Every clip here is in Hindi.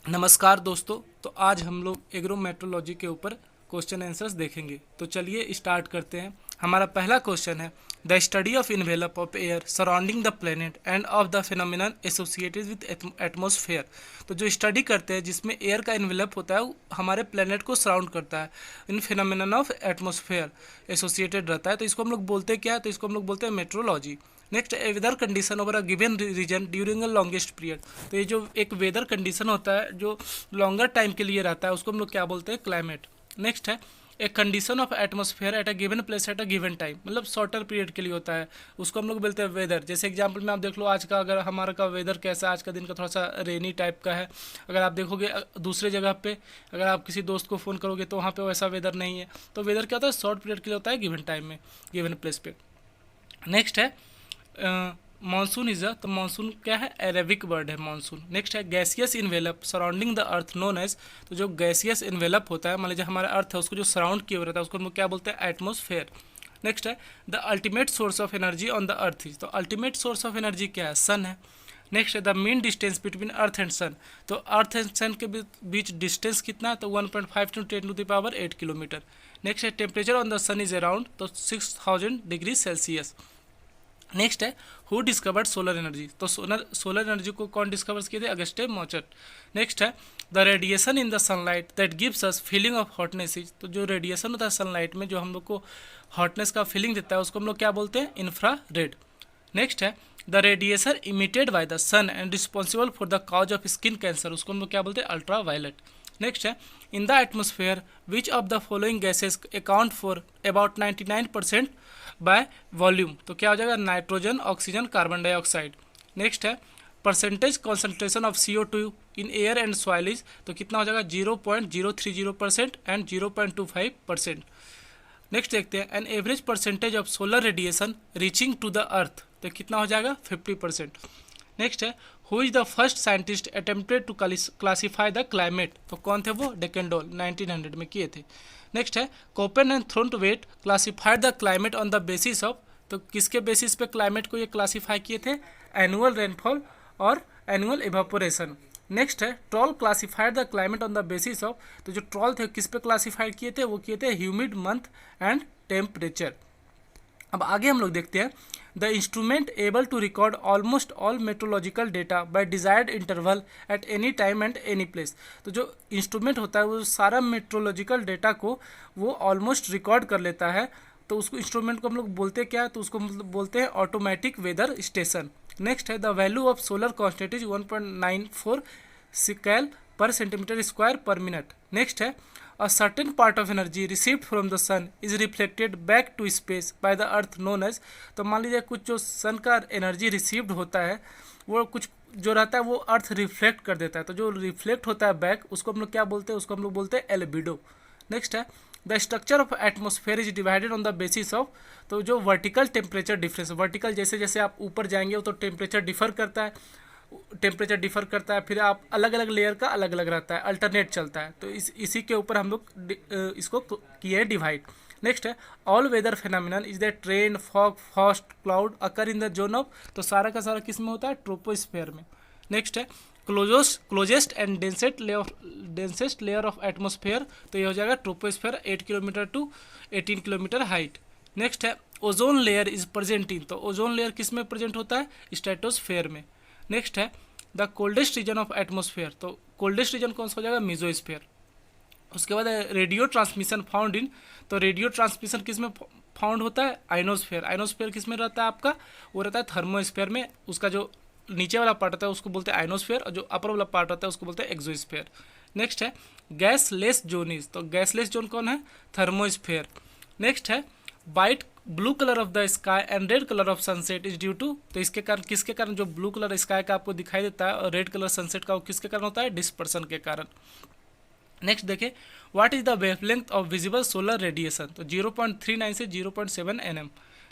नमस्कार दोस्तों। तो आज हम लोग एग्रोमेट्रोलॉजी के ऊपर क्वेश्चन आंसर्स देखेंगे। तो चलिए स्टार्ट करते हैं। हमारा पहला क्वेश्चन है the study of envelope of air surrounding the planet end of the phenomenon associated with atmosphere. तो जो स्टडी करते हैं जिसमें एयर का इन्वेलप होता है वो हमारे प्लेनेट को सराउंड करता है, इन फिनोमिनन ऑफ एटमॉस्फेयर एसोसिएटेड रहता है। तो इसको हम लोग बोलते हैं क्या? तो इसको हम लोग बोलते हैं metrology. Next, a weather condition over a given region during a longest period. तो ये जो एक वेदर कंडीशन होता है जो लॉन्गर टाइम के लिए रहता है उसको हम लोग क्या बोलते हैं? क्लाइमेट। नेक्स्ट है एक condition of atmosphere at a given place at a given time, मतलब शॉर्टर पीरियड के लिए होता है, उसको हम लोग बोलते हैं वेदर। जैसे एग्जांपल में आप देख लो आज का, अगर हमारा का वेदर कैसा है, आज का दिन का थोड़ा सा रेनी टाइप का है। अगर आप देखोगे दूसरे जगह पे, अगर आप किसी दोस्त को फ़ोन करोगे तो वहाँ पे वैसा वेदर नहीं है। तो वेदर क्या होता है? शॉर्ट पीरियड के लिए होता है, गिवन टाइम में, गिवन प्लेस पे। नेक्स्ट है मानसून इज तो मानसून क्या है? अरेबिक वर्ड है मानसून। नेक्स्ट है gaseous envelope surrounding the earth known as. तो जो गैसियस इन्वेलप होता है, मान लीजिए हमारा अर्थ है, उसको जो सराउंड किया हुआ रहता है उसको हम लोग क्या बोलते हैं? एटमॉस्फेयर। नेक्स्ट है the ultimate source of energy on the earth is. तो अल्टीमेट सोर्स ऑफ एनर्जी क्या है? सन है। नेक्स्ट है the mean distance between earth and sun. तो अर्थ एंड सन के बीच डिस्टेंस कितना है? तो 1.5 × 10⁸ किलोमीटर। नेक्स्ट है temperature on the sun is around तो 6000 डिग्री सेल्सियस। नेक्स्ट है हु डिस्कवर्ड सोलर एनर्जी। तो सोलर एनर्जी को कौन डिस्कवर किए थे? Auguste Mouchot. नेक्स्ट है the radiation in the sunlight that gives us feeling of hotness is. तो जो रेडिएशन होता है सनलाइट में जो हम लोग को हॉटनेस का फीलिंग देता है उसको हम लोग क्या बोलते हैं? Infrared. नेक्स्ट है the radiation emitted by the sun and responsible for the cause of skin cancer, उसको हम लोग क्या बोलते हैं? Ultra violet. नेक्स्ट है in the atmosphere which of the following gases account for about 99% by volume. तो क्या हो जाएगा? Nitrogen, oxygen, carbon dioxide. Next है percentage concentration of CO2 in air and soil is. तो कितना हो जाएगा? 0.030% एंड 0.25%। नेक्स्ट देखते हैं an average percentage of solar radiation reaching to the earth. तो कितना हो जाएगा? 50%। नेक्स्ट है who is the first scientist attempted to classify the climate. तो कौन थे वो? डेकेंडोल 1900 में किए थे। नेक्स्ट है Koppen and Thornthwaite classified the climate on the basis of. तो किसके बेसिस पे क्लाइमेट को ये क्लासीफाई किए थे? एनुअल रेनफॉल और एनुअल इवापोरेशन। नेक्स्ट है troll classified the climate on the basis of. तो जो ट्रॉल थे किस पे क्लासीफाइड किए थे? वो किए थे ह्यूमिड मंथ एंड टेम्परेचर। अब आगे हम लोग देखते हैं the instrument able to record almost all metrological data by desired interval at any time and any place. तो जो इंस्ट्रूमेंट होता है वो सारा मेट्रोलॉजिकल डेटा को वो ऑलमोस्ट रिकॉर्ड कर लेता है। तो उसको इंस्ट्रूमेंट को हम लोग बोलते क्या है? तो उसको मतलब बोलते हैं ऑटोमेटिक वेदर स्टेशन। नेक्स्ट है the value of solar constant is 1.94 सिकल per centimetre square per minute. Next है a certain part of energy received from the sun is reflected back to space by the earth known as। तो मान लीजिए कुछ जो सन का एनर्जी रिसीव्ड होता है वो कुछ जो रहता है वो अर्थ रिफ्लेक्ट कर देता है। तो जो रिफ्लेक्ट होता है बैक उसको हम लोग क्या बोलते हैं? उसको हम लोग बोलते हैं एल्बिडो। नेक्स्ट है the structure of atmosphere is divided on the basis of. तो जो वर्टिकल टेम्परेचर डिफरेंस, वर्टिकल जैसे जैसे आप ऊपर जाएंगे तो टेम्परेचर डिफर करता है, फिर आप अलग अलग लेयर का अलग अलग रहता है, अल्टरनेट चलता है। तो इसी के ऊपर हम लोग इसको किए डिवाइड। नेक्स्ट है all weather phenomenon is the train, fog, frost, cloud occur in the zone of. तो सारा का सारा किस में होता है? ट्रोपोस्फेयर में। नेक्स्ट है closest and densest layer of atmosphere. तो ये हो जाएगा troposphere 8 kilometre to 18 kilometre height. Next है ozone layer is present in. तो ओजोन लेयर किस में प्रेजेंट होता है? स्ट्रेटोस्फेयर में। नेक्स्ट है the coldest region of atmosphere. तो कोल्डेस्ट रीजन कौन सा हो जाएगा? मेसोस्फेयर। उसके बाद रेडियो ट्रांसमिशन फाउंड इन। तो रेडियो ट्रांसमिशन किस में फाउंड होता है? आइनोस्फेयर। आइनोस्फेयर किस में रहता है आपका? वो रहता है थर्मोस्फेयर में। उसका जो नीचे वाला पार्ट होता है उसको बोलते हैं आइनोस्फेयर और जो अपर वाला पार्ट होता है उसको बोलते हैं एक्सोस्फेयर। नेक्स्ट है गैस लेस जोन इज। तो गैस लेस जोन कौन है? थर्मोस्फेयर। नेक्स्ट है white blue colour of the sky and red colour of sunset is due to. तो इसके कारण किसके कारण जो ब्लू कलर स्काई का आपको दिखाई देता है और रेड कलर सनसेट का वो किसके कारण होता है? डिस्पर्सन के कारण। नेक्स्ट देखें what is the wavelength of visible solar radiation. तो 0.39 से 0.7 nm।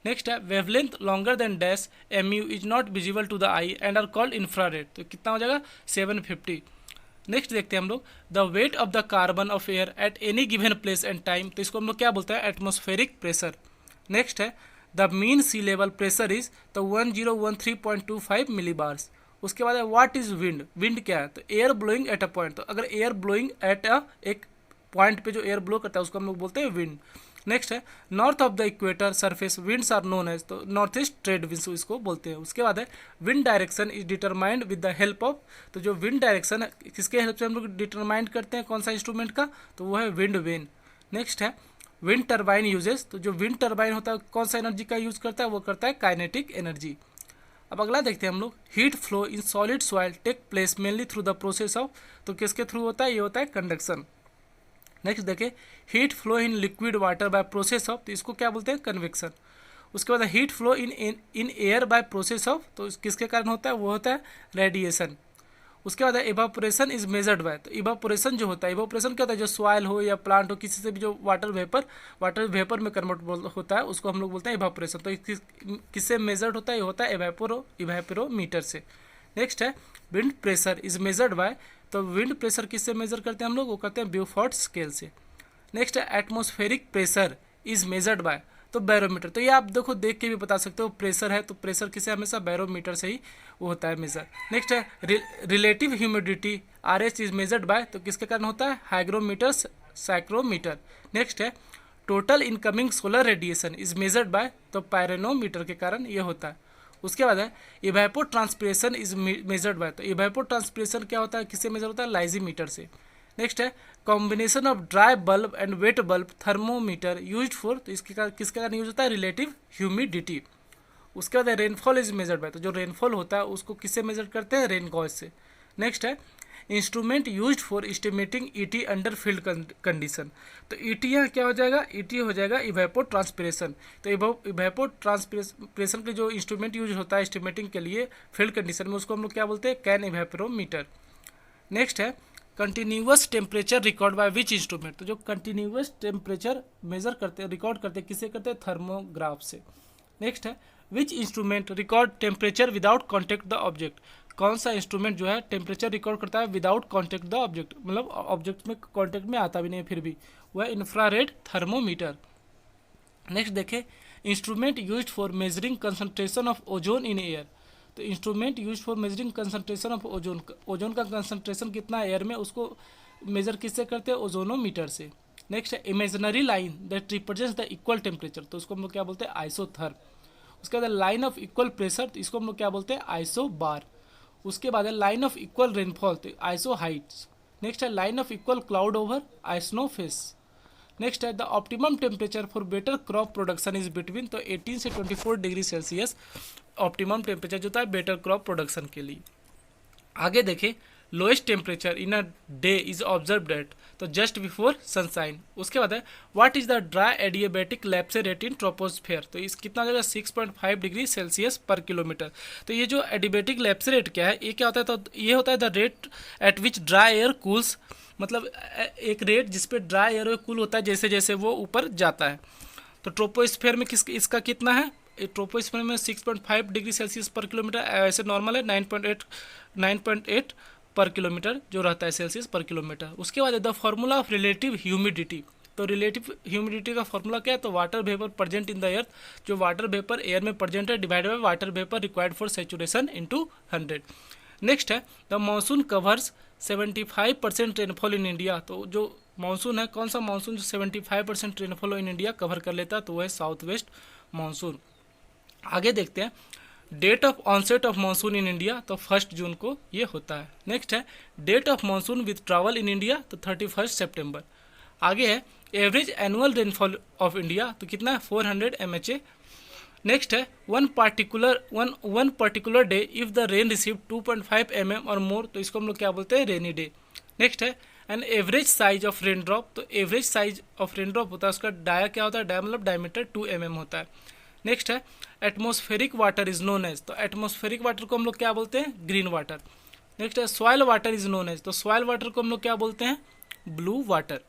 नेक्स्ट है wavelength longer than dash mu is not visible to the eye and are called infrared. तो कितना हो जाएगा? 750। नेक्स्ट देखते हैं हम लोग the weight of the carbon of air at any given place and time. तो इसको हम लोग क्या बोलते हैं? Atmospheric pressure. नेक्स्ट है the mean sea level pressure is तो 1013.25 मिलीबार्स। उसके बाद है व्हाट इज विंड, विंड क्या है, तो air blowing at a point, तो अगर एयर ब्लोइंग एट अ एक पॉइंट पे जो एयर ब्लो करता है उसको हम लोग बोलते हैं विंड। नेक्स्ट है north of the equator surface winds are known as, तो नॉर्थ ईस्ट ट्रेड विंड्स इसको बोलते हैं। उसके बाद है wind direction is determined with the help of, तो जो विंड डायरेक्शन है किसके हेल्प से हम लोग डिटरमाइंड करते हैं, कौन सा इंस्ट्रूमेंट का, तो वो है विंड वेन। नेक्स्ट है विंड टर्बाइन यूजेस, तो जो विंड टर्बाइन होता है कौन सा एनर्जी का यूज करता है, वो करता है काइनेटिक एनर्जी। अब अगला देखते हैं हम लोग, heat flow in solid soil take place mainly through the process of, तो किसके थ्रू होता है, ये होता है कंडक्शन। नेक्स्ट देखें heat flow in liquid water by process of, तो इसको क्या बोलते हैं, कन्वेक्शन। उसके बाद heat flow in air by process of, तो किसके कारण होता है, वो होता है रेडिएशन। उसके बाद इवापोरेशन इज मेजर्ड बाय, तो इवापोरेशन जो होता है, इवापोरेशन क्या होता है, जो सॉइल हो या प्लांट हो किसी से भी जो वाटर वेपर में कन्वर्ट होता है उसको हम लोग बोलते हैं इवापोरेशन। तो किससे मेजर्ड होता है, ये होता है इवेपोरोमीटर से। नेक्स्ट है wind pressure is measured by, तो विंड प्रेशर किससे मेजर करते हैं हम लोग, वो करते हैं ब्यूफोर्ड स्केल से। नेक्स्ट है atmospheric pressure is measured by, तो बैरोमीटर, तो ये आप देखो देख के भी बता सकते हो, प्रेशर है तो प्रेशर किसे हमेशा बैरोमीटर से ही वो होता है मेजर। नेक्स्ट है relative humidity R H is measured by, तो किसके कारण होता है, हाइग्रोमीटर साइक्रोमीटर। नेक्स्ट है total incoming solar radiation is measured by, तो पायरेनोमीटर के कारण ये होता है। उसके बाद है इवेपो ट्रांसपिरेशन इज मेजर्ड बाय, तो इवेपो ट्रांसपिरेशन क्या होता है, किससे मेजर होता है, लाइजीमीटर से। नेक्स्ट है combination of dry bulb and wet bulb thermometer used for, तो किसके कारण यूज होता है, रिलेटिव ह्यूमिडिटी। उसके बाद रेनफॉल इज मेजर्ड बाय, तो जो रेनफॉल होता है उसको किससे मेजर करते हैं, रेन गॉज से। नेक्स्ट है instrument used for estimating ET under field condition, तो ईटी यहाँ क्या हो जाएगा, ईटी हो जाएगा इवेपो ट्रांसपिरेशन। तो इवेपो ट्रांसपिरेशन के जो इंस्ट्रूमेंट यूज होता है एस्टिमेटिंग के लिए फील्ड कंडीशन में उसको हम लोग क्या बोलते हैं, कैन इवेपोरोमीटर। नेक्स्ट है continuous temperature record by which instrument, तो जो कंटिन्यूअस टेम्परेचर मेजर करते हैं रिकॉर्ड करते हैं किससे करते हैं, थर्मोग्राफ से। नेक्स्ट है which instrument record temperature without contact the object, कौन सा इंस्ट्रूमेंट जो है टेम्परेचर रिकॉर्ड करता है विदाउट कॉन्टेक्ट द ऑब्जेक्ट, मतलब ऑब्जेक्ट में कॉन्टेक्ट में आता भी नहीं फिर भी, वह इंफ्रारेड थर्मोमीटर। नेक्स्ट देखें instrument used for measuring concentration of ozone in air, तो instrument use for measuring concentration of ozone, ozone का कंसंट्रेशन कितना है एयर में उसको मेजर किससे करते हैं, ओजोनोमीटर से। नेक्स्ट है imaginary line that represents the equal temperature, तो उसको हम लोग क्या बोलते हैं, आइसोथर्म। उसके बाद लाइन ऑफ इक्वल प्रेशर, तो इसको हम लोग क्या बोलते हैं, आइसो बार। उसके बाद है लाइन ऑफ इक्वल रेनफॉल, तो आइसो हाइट्स। नेक्स्ट है line of equal cloud over, isonephs. Next है the optimum temperature for better crop production is between, तो 18 से 24 डिग्री सेल्सियस ऑप्टिमम टेम्परेचर जो होता है बेटर क्रॉप प्रोडक्शन के लिए। आगे देखें lowest temperature in a day is observed eight, तो जस्ट बिफोर सनसाइन। उसके बाद है what is the dry adiabatic lapse rate in troposphere, तो इस कितना हो जाएगा 6.5 डिग्री सेल्सियस पर किलोमीटर। तो ये जो एडियाबैटिक लैप्स रेट क्या है, ये क्या होता है, तो ये होता है the rate at which dry air cools, मतलब एक रेट जिसपे ड्राई एयर कूल होता है जैसे जैसे वो ऊपर जाता है। तो ट्रोपोस्फेयर में इसका कितना है, ट्रोपोस्फेयर में 6.5 डिग्री सेल्सियस पर किलोमीटर, ऐसे नॉर्मल है 9.8 पर किलोमीटर जो रहता है सेल्सियस पर किलोमीटर। उसके बाद the formula of relative humidity, तो रिलेटिव ह्यूमिडिटी का फार्मूला क्या है, तो water vapour present in the air, जो वाटर वेपर एयर में प्रेजेंट है divided by water vapour required for saturation into 100। Next है the monsoon covers 75% rainfall in India, तो जो मानसून है कौन सा मानसून जो 75% रेनफॉल इन इंडिया कवर कर लेता है, तो वह है साउथ वेस्ट मानसून। आगे देखते हैं date of onset of monsoon in India, तो 1 जून को ये होता है। नेक्स्ट है date of monsoon withdrawal in India, तो 31 सितंबर। आगे है average annual rainfall of India, तो कितना है 400 mHa। नेक्स्ट है one particular day if the rain receive 2.5 mm और मोर, तो इसको हम लोग क्या बोलते हैं, रेनी डे। नेक्स्ट है an average size of rain drop, तो average size of rain drop होता है उसका डाया क्या होता है, डाया मतलब डायमीटर 2 mm होता है। नेक्स्ट है atmospheric water is known as, तो एटमॉस्फेरिक वाटर को हम लोग क्या बोलते हैं, ग्रीन वाटर। नेक्स्ट है soil water is known as, तो सॉइल वाटर को हम लोग क्या बोलते हैं, ब्लू वाटर।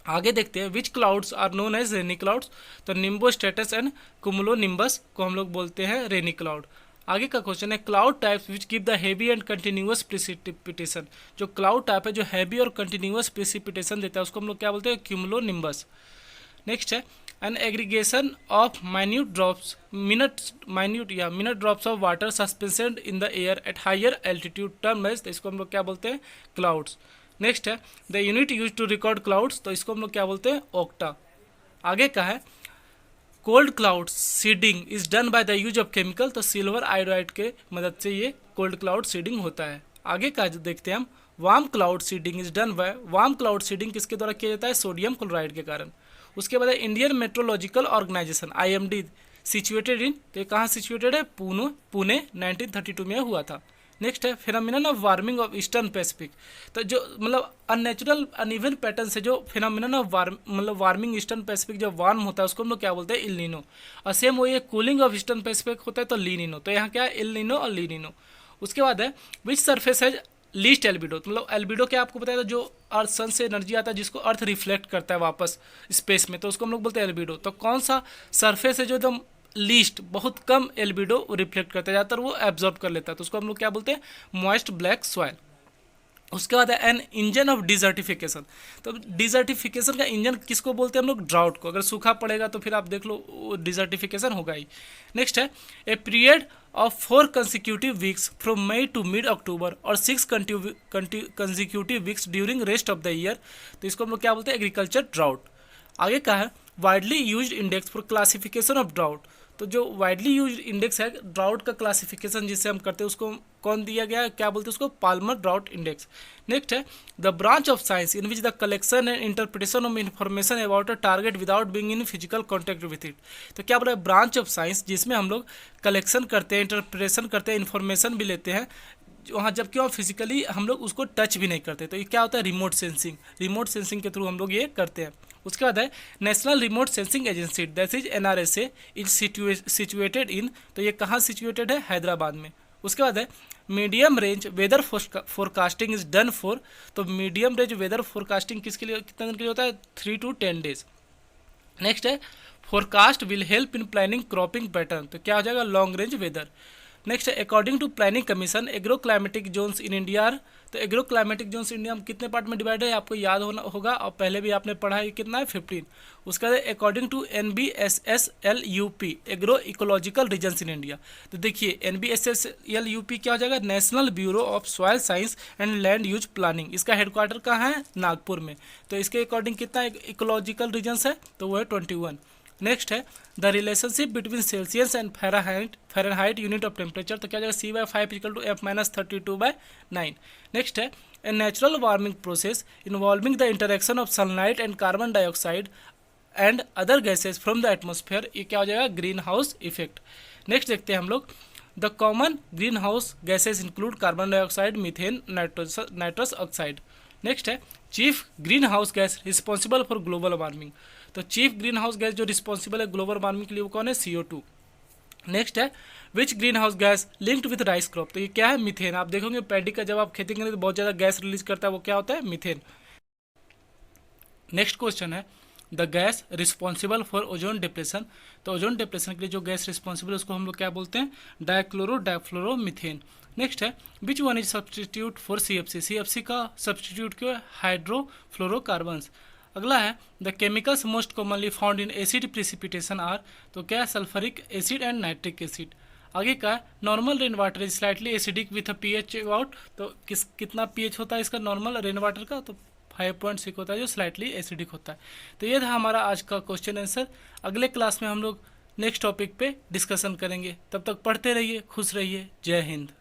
आगे देखते हैं which clouds are known as rainy clouds, तो nimbostratus and cumulonimbus को हम लोग बोलते हैं रेनी क्लाउड। आगे का क्वेश्चन है cloud types which give the heavy and continuous precipitation, जो क्लाउड टाइप है जो हैवी और कंटिन्यूअस प्रेसिपिटेशन देता है उसको हम लोग क्या बोलते हैं, क्यूमुलो निम्बस। नेक्स्ट है An aggregation of minute drops of water suspended in the air at higher altitude term है, तो इसको हम लोग क्या बोलते हैं, क्लाउड्स। नेक्स्ट है the unit use to record clouds, तो इसको हम लोग क्या बोलते हैं, ओक्टा। आगे का है cold cloud seeding is done by the use of chemical, तो सिल्वर आयोडाइड के मदद से ये कोल्ड क्लाउड सीडिंग होता है। आगे का देखते हैं हम, warm cloud seeding is done by, warm cloud seeding किसके द्वारा किया जाता है, सोडियम क्लोराइड के कारण। उसके बाद Indian metrological organisation IMD situated in, तो ये कहाँ सिचुएटेड है, पुणे 1932 में हुआ था। नेक्स्ट है phenomenon of warming of eastern Pacific, तो जो मतलब अननेचुरल अनइवन पैटर्न से जो phenomenon of warming eastern Pacific जो वार्म होता है उसको हम लोग क्या बोलते हैं, इल नीनो। और सेम वो ये कूलिंग ऑफ ईस्टर्न पैसिफिक होता है तो ली नीनो, तो यहाँ क्या है, इल नीनो और ली नीनो। उसके बाद है विच सरफेस है लीस्ट एल्बिडो, मतलब एल्बिडो क्या आपको पता है, जो अर्थ सन से एनर्जी आता है जिसको अर्थ रिफ्लेक्ट करता है वापस स्पेस में, तो उसको हम लोग बोलते हैं एल्बिडो। तो कौन सा सरफेस है जो एकदम लीस्ट बहुत कम एल्बिडो रिफ्लेक्ट करता है, ज़्यादातर वो एब्जॉर्ब कर लेता है, तो उसको हम लोग क्या बोलते हैं, मॉइस्ट ब्लैक सॉइल। उसके बाद है एन इंजन ऑफ डिजर्टिफिकेशन, तो डिजर्टिफिकेशन का इंजन किसको बोलते हैं हम लोग, ड्राउट को। अगर सूखा पड़ेगा तो फिर आप देख लो डिजर्टिफिकेशन होगा ही। नेक्स्ट है a period of 4 consecutive weeks from May to mid October और 6 consecutive weeks during rest of the year, तो इसको हम लोग क्या बोलते हैं, एग्रीकल्चर ड्राउट। आगे का है widely used index for classification of drought, तो जो वाइडली यूज्ड इंडेक्स है ड्राउट का क्लासिफिकेशन जिससे हम करते हैं उसको कौन दिया गया है, क्या बोलते हैं उसको, पाल्मर ड्राउट इंडेक्स। नेक्स्ट है the branch of science in which the collection and interpretation of information about a target without being in physical contact with it, तो क्या बोला है, ब्रांच ऑफ साइंस जिसमें हम लोग कलेक्शन करते हैं, इंटरप्रिटेशन करते हैं, इन्फॉर्मेशन भी लेते हैं वहाँ, जबकि वहाँ फिजिकली हम लोग उसको टच भी नहीं करते, तो ये क्या होता है, रिमोट सेंसिंग। रिमोट सेंसिंग के थ्रू हम लोग ये करते हैं। उसके बाद है national remote sensing agency that is NRSA is situated in, तो ये कहाँ सिचुएटेड है, हैदराबाद में। उसके बाद है medium range weather forecasting is done for, तो मीडियम रेंज वेदर फोरकास्टिंग किसके लिए, कितने दिन के लिए होता है, 3 to 10 days। नेक्स्ट है forecast will help in planning cropping pattern, तो क्या हो जाएगा, लॉन्ग रेंज वेदर। नेक्स्ट है according to planning commission agro climatic zones in India, तो एग्रो क्लाइमेटिक जोन्स इंडिया में कितने पार्ट में डिवाइड है, आपको याद होगा और पहले भी आपने पढ़ा है, कितना है, 15। उसके बाद according to NBSSLUP agro ecological regions in India, तो देखिए NBSSLUP क्या हो जाएगा, national bureau of soil science and land use planning, इसका हेडक्वार्टर कहाँ है, नागपुर में, तो इसके अकॉर्डिंग कितना इकोलॉजिकल रीजन्स है, तो वो है 21। नेक्स्ट है the relationship between Celsius and Fahrenheit unit of temperature, तो क्या जाएगा, C/5 = F-32/9। नेक्स्ट है a natural warming process involving the interaction of sunlight and carbon dioxide and other gases from the atmosphere, ये क्या हो जाएगा, ग्रीन हाउस इफेक्ट। नेक्स्ट देखते हैं हम लोग the common green house gases include carbon dioxide, methane, nitrous oxide. Next है chief green house gas responsible for global warming, तो चीफ ग्रीन हाउस गैस जो रिस्पॉन्सिबल है ग्लोबल वार्मिंग के लिए वो कौन है, CO2। नेक्स्ट है which green house gas linked with rice crop, तो ये क्या है, मीथेन। आप देखोगे पैडी का जब आप खेती करें तो बहुत ज़्यादा गैस रिलीज करता है, वो क्या होता है, मीथेन। नेक्स्ट क्वेश्चन है the gas responsible for ozone depression, तो ओजोन डिप्रेशन के लिए जो गैस रिस्पॉन्सिबल है उसको हम लोग क्या बोलते हैं, डाइफ्लोरोमीथेन। नेक्स्ट है which one is substitute for CFC का सब्सटीट्यूट क्यों है, हाइड्रोफ्लोरोकार्बन्स। अगला है the chemicals most commonly found in acid precipitation are, तो क्या है, sulphuric acid and nitric acid. आगे का है normal rain water is slightly acidic with a pH about, तो कितना pH होता है इसका नॉर्मल रेन वाटर का, तो 5.6 होता है जो स्लाइटली एसिडिक होता है। तो ये था हमारा आज का क्वेश्चन आंसर। अगले क्लास में हम लोग नेक्स्ट टॉपिक पे डिस्कशन करेंगे, तब तक पढ़ते रहिए, खुश रहिए, जय हिंद।